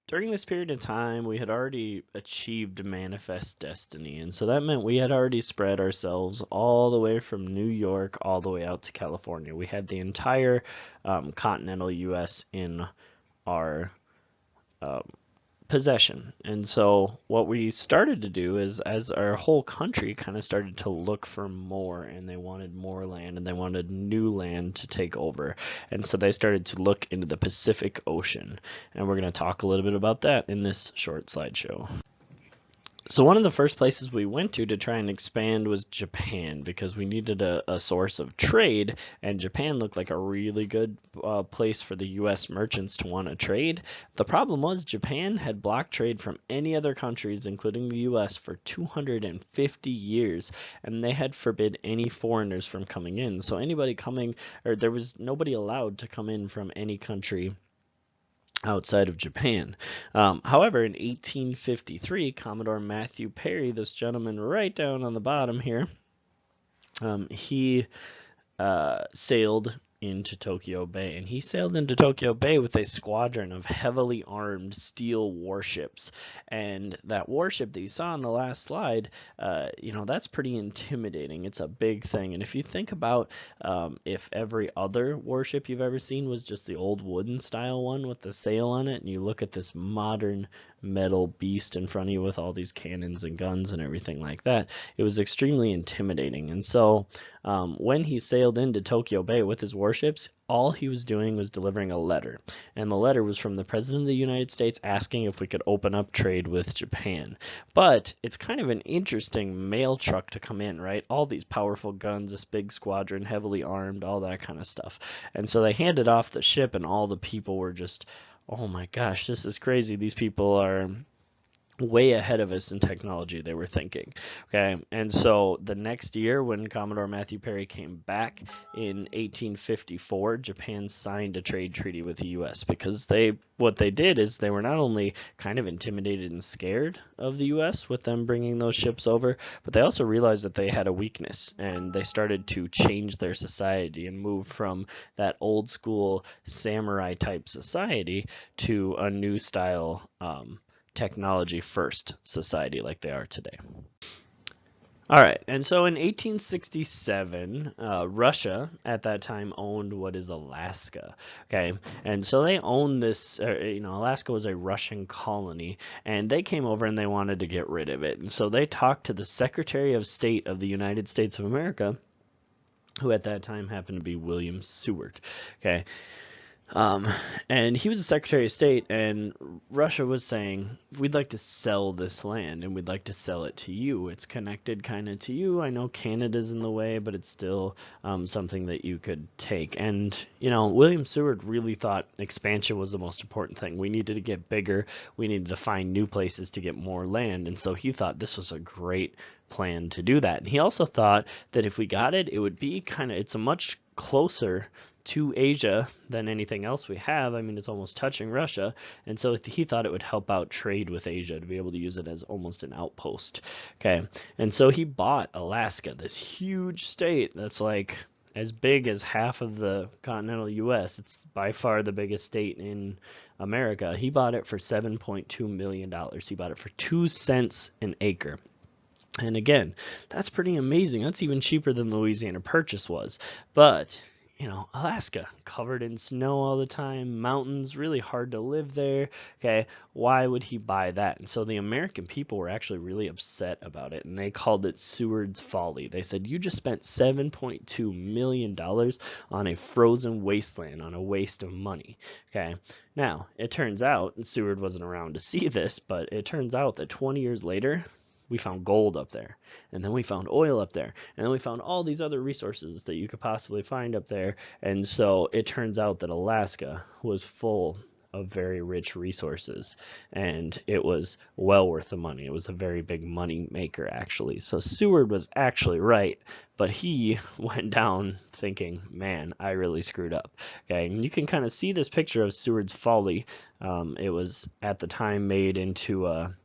During this period of time, we had already achieved manifest destiny, and so that meant we had already spread ourselves all the way from New York all the way out to California. We had the entire continental U.S. in our um, possession. And so what we started to do is, as our whole country kind of started to look for more, and they wanted more land and they wanted new land to take over. And so they started to look into the Pacific Ocean. And we're going to talk a little bit about that in this short slideshow. So one of the first places we went to try and expand was Japan, because we needed a source of trade, and Japan looked like a really good place for the U.S. merchants to want to trade. The problem was Japan had blocked trade from any other countries, including the U.S., for 250 years, and they had forbid any foreigners from coming in. So anybody coming, or there was nobody allowed to come in from any country outside of Japan. However, in 1853, Commodore Matthew Perry, this gentleman right down on the bottom here, he sailed into Tokyo Bay, and he sailed into Tokyo Bay with a squadron of heavily armed steel warships. And that warship that you saw on the last slide, that's pretty intimidating. It's a big thing. And if you think about if every other warship you've ever seen was just the old wooden style one with the sail on it, and you look at this modern metal beast in front of you with all these cannons and guns and everything like that, it was extremely intimidating. And so when he sailed into Tokyo Bay with his warships, all he was doing was delivering a letter. And the letter was from the President of the United States asking if we could open up trade with Japan. But it's kind of an interesting mail truck to come in, right? All these powerful guns, this big squadron, heavily armed, all that kind of stuff. And so they handed off the ship, and all the people were just, oh my gosh, this is crazy. These people are way ahead of us in technology, they were thinking. Okay, and so the next year, when Commodore Matthew Perry came back in 1854, Japan signed a trade treaty with the U.S. because what they did is they were not only kind of intimidated and scared of the U.S. with them bringing those ships over, but they also realized that they had a weakness, and they started to change their society and move from that old school samurai type society to a new style technology first society like they are today. All right, and so in 1867, Russia at that time owned what is Alaska. Okay, and so they owned this. Alaska was a Russian colony, and they came over and they wanted to get rid of it. And so they talked to the Secretary of State of the United States of America, who at that time happened to be William Seward. Okay. And he was the Secretary of State, and Russia was saying, we'd like to sell this land, and we'd like to sell it to you. It's connected kind of to you. I know Canada's in the way, but it's still something that you could take. And, William Seward really thought expansion was the most important thing. We needed to get bigger. We needed to find new places to get more land. And so he thought this was a great plan to do that. And he also thought that if we got it, it would be it's a much closer to Asia than anything else we have. I mean, it's almost touching Russia, and so he thought it would help out trade with Asia to be able to use it as almost an outpost. Okay, and so he bought Alaska, this huge state that's like as big as half of the continental U.S. It's by far the biggest state in America. He bought it for $7.2 million. He bought it for 2 cents an acre. And again, that's pretty amazing. That's even cheaper than the Louisiana Purchase was. But Alaska, covered in snow all the time, mountains, really hard to live there. Okay, why would he buy that? And so the American people were actually really upset about it, and they called it Seward's Folly. They said, you just spent $7.2 million on a frozen wasteland, on a waste of money. Okay, now, it turns out, and Seward wasn't around to see this, but it turns out that 20 years later, we found gold up there, and then we found oil up there, and then we found all these other resources that you could possibly find up there. And so it turns out that Alaska was full of very rich resources, and it was well worth the money. It was a very big money maker, actually. So Seward was actually right, but he went down thinking, man, I really screwed up. Okay, and you can kind of see this picture of Seward's Folly. It was at the time made into a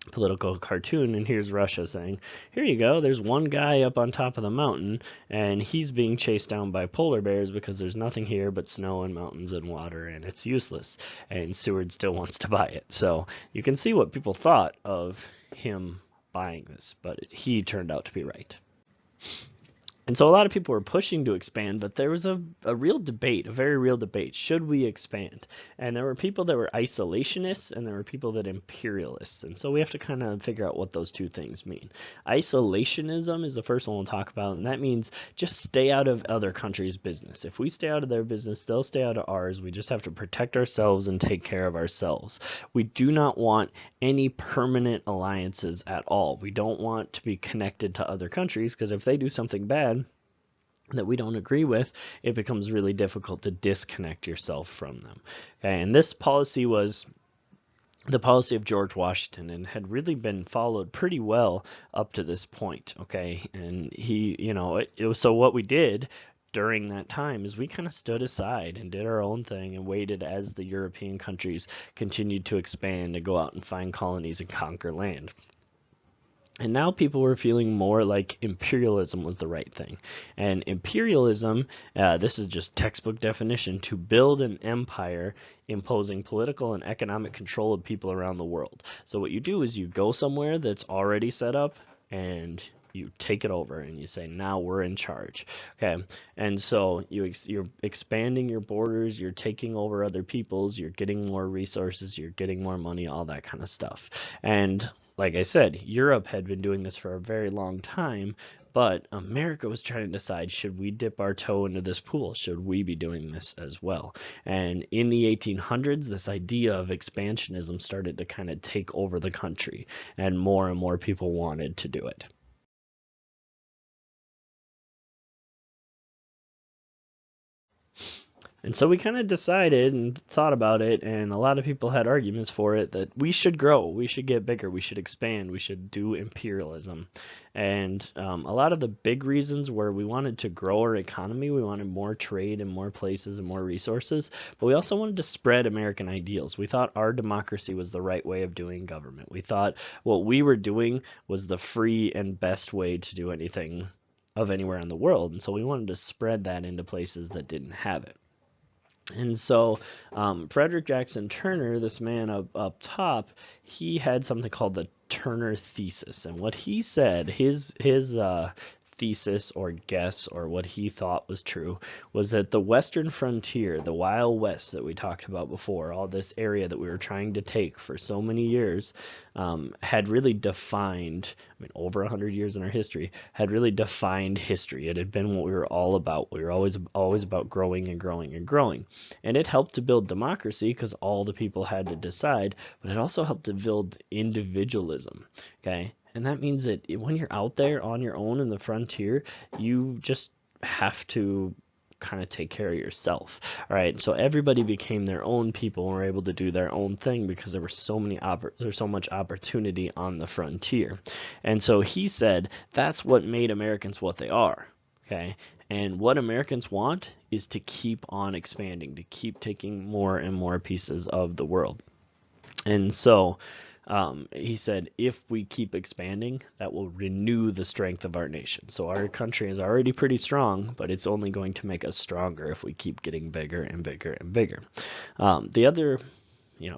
political cartoon, and here's Russia saying, here you go, there's one guy up on top of the mountain and he's being chased down by polar bears because there's nothing here but snow and mountains and water and it's useless, and Seward still wants to buy it. So you can see what people thought of him buying this, but he turned out to be right. And so a lot of people were pushing to expand, but there was a real debate, a very real debate. Should we expand? And there were people that were isolationists and there were people that imperialists. And so we have to kind of figure out what those two things mean. Isolationism is the first one we'll talk about, and that means just stay out of other countries' business. If we stay out of their business, they'll stay out of ours. We just have to protect ourselves and take care of ourselves. We do not want any permanent alliances at all. We don't want to be connected to other countries because if they do something bad that we don't agree with, it becomes really difficult to disconnect yourself from them. Okay, and this policy was the policy of George Washington and had really been followed pretty well up to this point. Okay, and he, it was, so what we did during that time is we kind of stood aside and did our own thing and waited as the European countries continued to expand and go out and find colonies and conquer land. And now people were feeling more like imperialism was the right thing. And imperialism, this is just textbook definition, to build an empire imposing political and economic control of people around the world. So what you do is you go somewhere that's already set up and you take it over and you say, now we're in charge. Okay, and so you're expanding your borders, you're taking over other people's, you're getting more resources, you're getting more money, all that kind of stuff. And like I said, Europe had been doing this for a very long time, but America was trying to decide, should we dip our toe into this pool? Should we be doing this as well? And in the 1800s, this idea of expansionism started to kind of take over the country, and more people wanted to do it. And so we kind of decided and thought about it, and a lot of people had arguments for it that we should grow, we should get bigger, we should expand, we should do imperialism. And a lot of the big reasons were we wanted to grow our economy, we wanted more trade and more places and more resources, but we also wanted to spread American ideals. We thought our democracy was the right way of doing government. We thought what we were doing was the free and best way to do anything of anywhere in the world, and so we wanted to spread that into places that didn't have it. And so Frederick Jackson Turner, this man up top, he had something called the Turner Thesis. And what he said, his thesis or guess or what he thought was true was that the western frontier, the Wild West that we talked about before, all this area that we were trying to take for so many years, had really defined, over 100 years in our history, had really defined history. It had been what we were all about. We were always about growing and growing and growing. And it helped to build democracy because all the people had to decide, but it also helped to build individualism. Okay? And that means that when you're out there on your own in the frontier, you just have to kind of take care of yourself. All right, so everybody became their own people and were able to do their own thing because there were so much opportunity on the frontier. And so he said that's what made Americans what they are. Okay, and what Americans want is to keep on expanding, to keep taking more and more pieces of the world. And so he said, if we keep expanding, that will renew the strength of our nation. So our country is already pretty strong, but it's only going to make us stronger if we keep getting bigger and bigger and bigger. The other,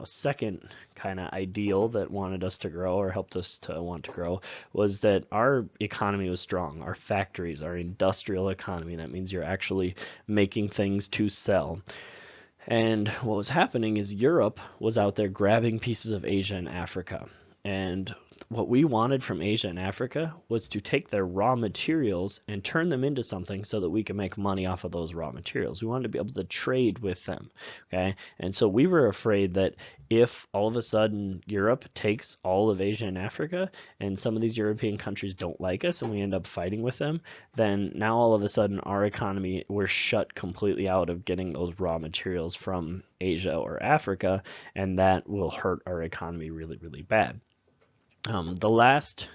second kind of ideal that wanted us to grow or helped us to want to grow was that our economy was strong. Our factories, our industrial economy, that means you're actually making things to sell. And what was happening is Europe was out there grabbing pieces of Asia and Africa. And what we wanted from Asia and Africa was to take their raw materials and turn them into something so that we can make money off of those raw materials. We wanted to be able to trade with them, okay? And so we were afraid that if all of a sudden Europe takes all of Asia and Africa and some of these European countries don't like us and we end up fighting with them, then now all of a sudden our economy, we're shut completely out of getting those raw materials from Asia or Africa, and that will hurt our economy really, really bad. The last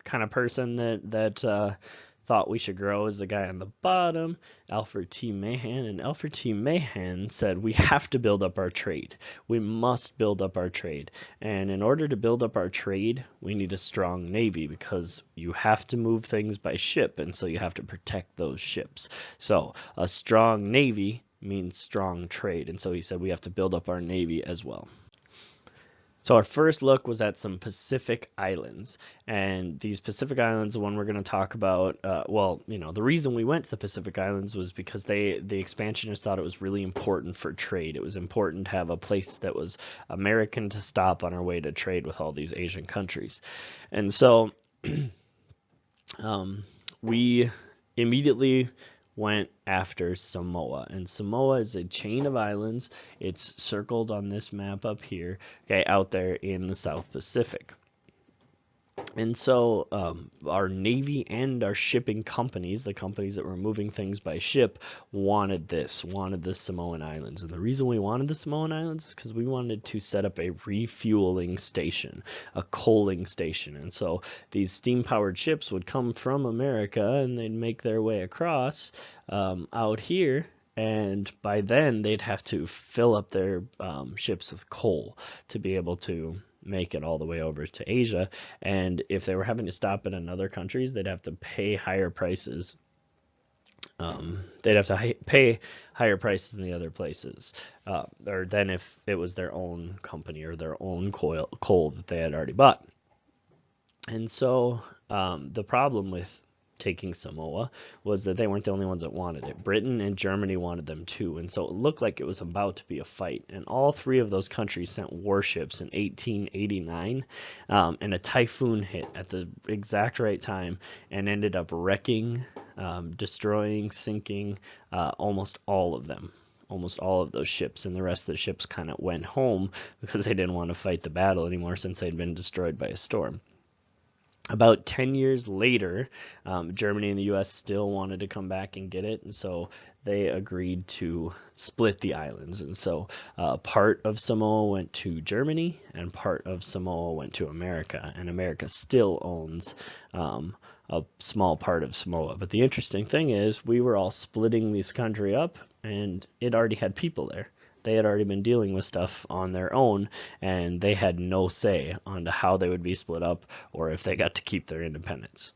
kind of person that thought we should grow is the guy on the bottom, Alfred T. Mahan. And Alfred T. Mahan said we have to build up our trade. We must build up our trade. And in order to build up our trade, we need a strong navy because you have to move things by ship, and so you have to protect those ships. So a strong navy means strong trade, and so he said we have to build up our navy as well. So our first look was at some Pacific islands, and these Pacific islands, the one we're going to talk about, well, the reason we went to the Pacific Islands was because the expansionists thought it was really important for trade. It was important to have a place that was American to stop on our way to trade with all these Asian countries. And so we immediately went after Samoa, and Samoa is a chain of islands. It's circled on this map up here, okay, out there in the South Pacific. And so our Navy and our shipping companies, the companies that were moving things by ship, wanted the Samoan Islands. And the reason we wanted the Samoan Islands is because we wanted to set up a refueling station, a coaling station. And so these steam-powered ships would come from America, and they'd make their way across out here. And by then, they'd have to fill up their ships with coal to be able to make it all the way over to Asia. And if they were having to stop in other countries, they'd have to pay higher prices. They'd have to pay higher prices in the other places, or than if it was their own company or their own coal that they had already bought. And so the problem with taking Samoa was that they weren't the only ones that wanted it. Britain and Germany wanted them too, and so it looked like it was about to be a fight. And all three of those countries sent warships in 1889, and a typhoon hit at the exact right time and ended up wrecking, destroying, sinking almost all of them. Almost all of those ships, and the rest of the ships kind of went home because they didn't want to fight the battle anymore since they'd been destroyed by a storm. About 10 years later, Germany and the U.S. still wanted to come back and get it, and so they agreed to split the islands. And so part of Samoa went to Germany, and part of Samoa went to America, and America still owns a small part of Samoa. But the interesting thing is we were all splitting this country up, and it already had people there. They had already been dealing with stuff on their own, and they had no say on how they would be split up or if they got to keep their independence.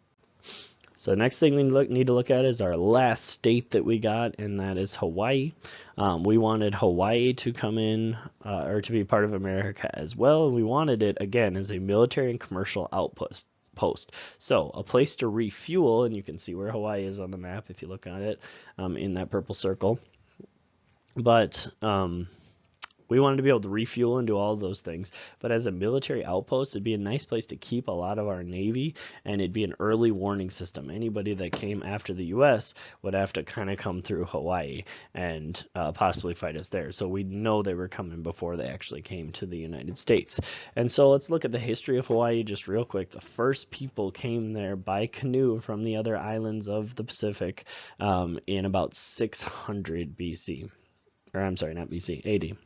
So the next thing we need to look at is our last state that we got, and that is Hawaii. We wanted Hawaii to come in or to be part of America as well, and we wanted it, again, as a military and commercial outpost. So a place to refuel, and you can see where Hawaii is on the map if you look at it in that purple circle. But we wanted to be able to refuel and do all of those things. But as a military outpost, it'd be a nice place to keep a lot of our Navy, and it'd be an early warning system. Anybody that came after the U.S. would have to kind of come through Hawaii and possibly fight us there. So we'd know they were coming before they actually came to the United States. And so let's look at the history of Hawaii just real quick. The first people came there by canoe from the other islands of the Pacific in about 600 BC. Or I'm sorry, not BC, AD.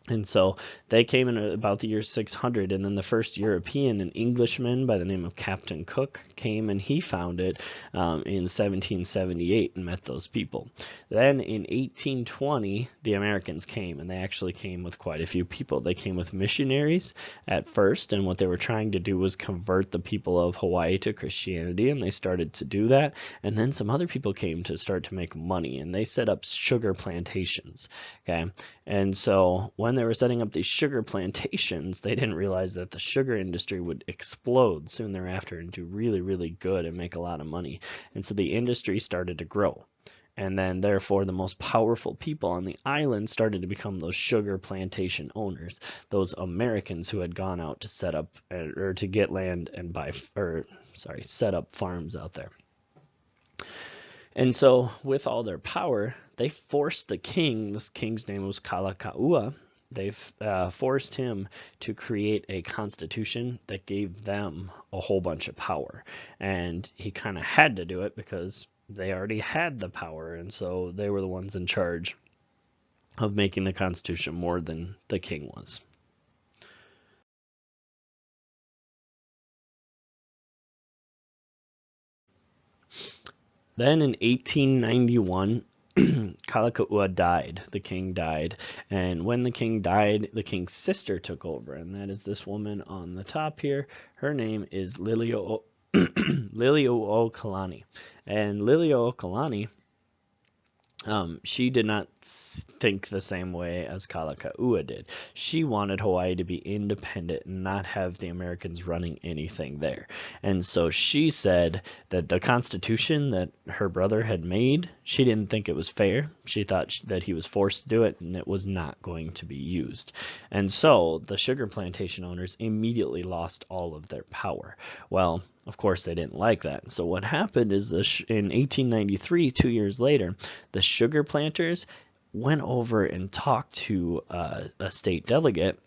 And so they came in about the year 600, and then the first European, an Englishman by the name of Captain Cook, came and he found it in 1778 and met those people. Then in 1820, the Americans came, and they actually came with quite a few people. They came with missionaries at first, and what they were trying to do was convert the people of Hawaii to Christianity, and they started to do that. And then some other people came to start to make money, and they set up sugar plantations, okay? And so when they were setting up these sugar plantations, they didn't realize that the sugar industry would explode soon thereafter and do really, really good and make a lot of money. And so the industry started to grow. And then therefore the most powerful people on the island started to become those sugar plantation owners, those Americans who had gone out to set up or to get land and set up farms out there. And so with all their power, they forced the king, this king's name was Kalakaua, they forced him to create a constitution that gave them a whole bunch of power. And he kind of had to do it because they already had the power, and so they were the ones in charge of making the constitution more than the king was. Then in 1891, Kalakaua died. The king died. And when the king died, the king's sister took over. And that is this woman on the top here. Her name is Liliuokalani. And Liliuokalani, she did not think the same way as Kalakaua did. She wanted Hawaii to be independent and not have the Americans running anything there. And so she said that the Constitution that her brother had made, she didn't think it was fair. She thought that he was forced to do it and it was not going to be used. And so the sugar plantation owners immediately lost all of their power. Well, of course, they didn't like that. So what happened is in 1893, 2 years later, the sugar planters went over and talked to a state delegate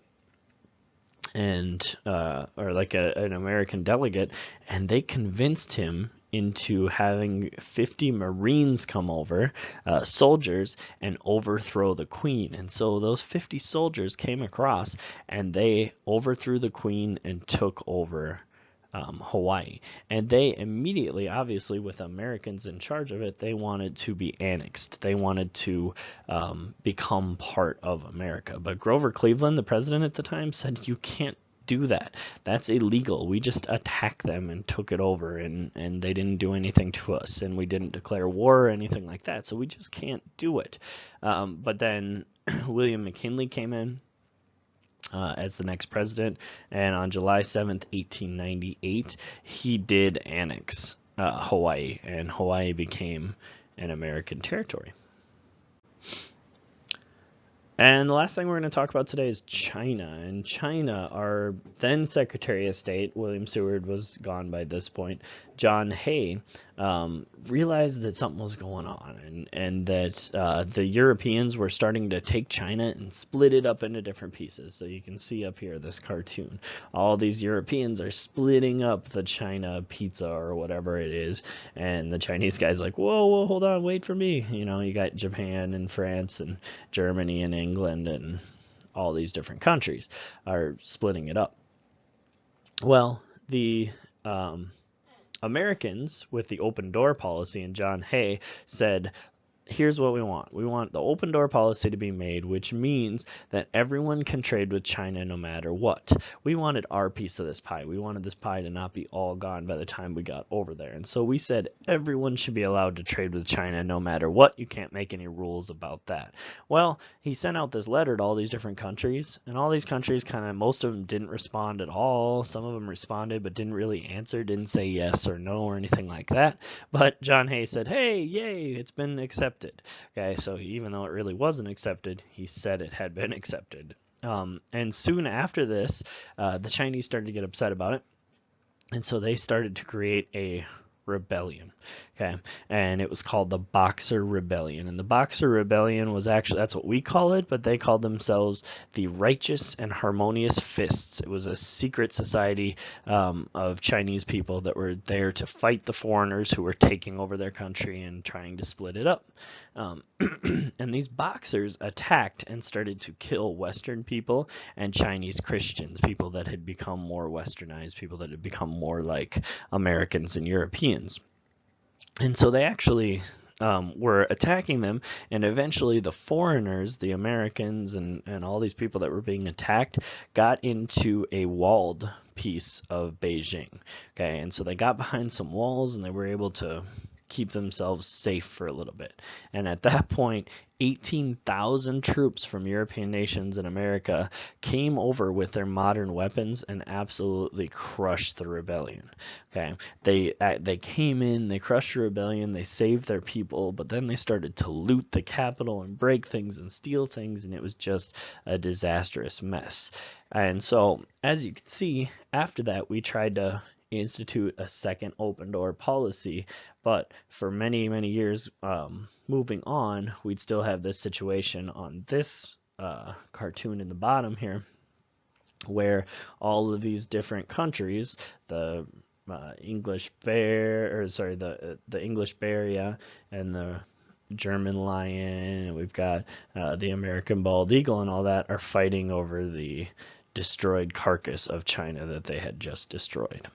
and or like an American delegate, and they convinced him into having 50 Marines come over, soldiers, and overthrow the queen. And so those 50 soldiers came across and they overthrew the queen and took over Hawaii. And they immediately, obviously with Americans in charge of it, they wanted to be annexed. They wanted to become part of America. But Grover Cleveland, the president at the time, said, you can't do that. That's illegal. We just attacked them and took it over, and they didn't do anything to us, and we didn't declare war or anything like that. So we just can't do it. But then William McKinley came in as the next president, and on July 7th, 1898, he did annex Hawaii, and Hawaii became an American territory. And the last thing we're going to talk about today is China. And China, our then Secretary of State, William Seward was gone by this point, John Hay, realized that something was going on, and that the Europeans were starting to take China and split it up into different pieces. So you can see up here this cartoon. All these Europeans are splitting up the China pizza or whatever it is, and the Chinese guy's like, whoa, hold on, wait for me. You know, you got Japan and France and Germany and England and all these different countries are splitting it up. Well, the Americans, with the open door policy, and John Hay said, here's what we want. We want the open door policy to be made, which means that everyone can trade with China no matter what. We wanted our piece of this pie. We wanted this pie to not be all gone by the time we got over there. And so we said everyone should be allowed to trade with China no matter what. You can't make any rules about that. Well, he sent out this letter to all these different countries, and all these countries most of them didn't respond at all. Some of them responded but didn't really answer, didn't say yes or no or anything like that. But John Hay said, hey, yay, it's been accepted. Okay, so even though it really wasn't accepted, he said it had been accepted. And soon after this, the Chinese started to get upset about it, and so they started to create a rebellion. Okay, and it was called the Boxer Rebellion. And the Boxer Rebellion was actually, that's what we call it, but they called themselves the Righteous and Harmonious Fists. It was a secret society of Chinese people that were there to fight the foreigners who were taking over their country and trying to split it up. And these Boxers attacked and started to kill Western people and Chinese Christians, people that had become more westernized, people that had become more like Americans and Europeans. And so they actually were attacking them, and eventually the foreigners, the Americans and all these people that were being attacked, got into a walled piece of Beijing. Okay, and so they got behind some walls and they were able to keep themselves safe for a little bit. And at that point, 18,000 troops from European nations and America came over with their modern weapons and absolutely crushed the rebellion. Okay, they came in, they crushed the rebellion, they saved their people, but then they started to loot the capital and break things and steal things, and it was just a disastrous mess. And so, as you can see, after that, we tried to institute a second open door policy, but for many years moving on, we'd still have this situation on this cartoon in the bottom here, where all of these different countries, the English bear, or sorry, the English bear, yeah, and the German lion, and we've got the American bald eagle and all that, are fighting over the destroyed carcass of China that they had just destroyed.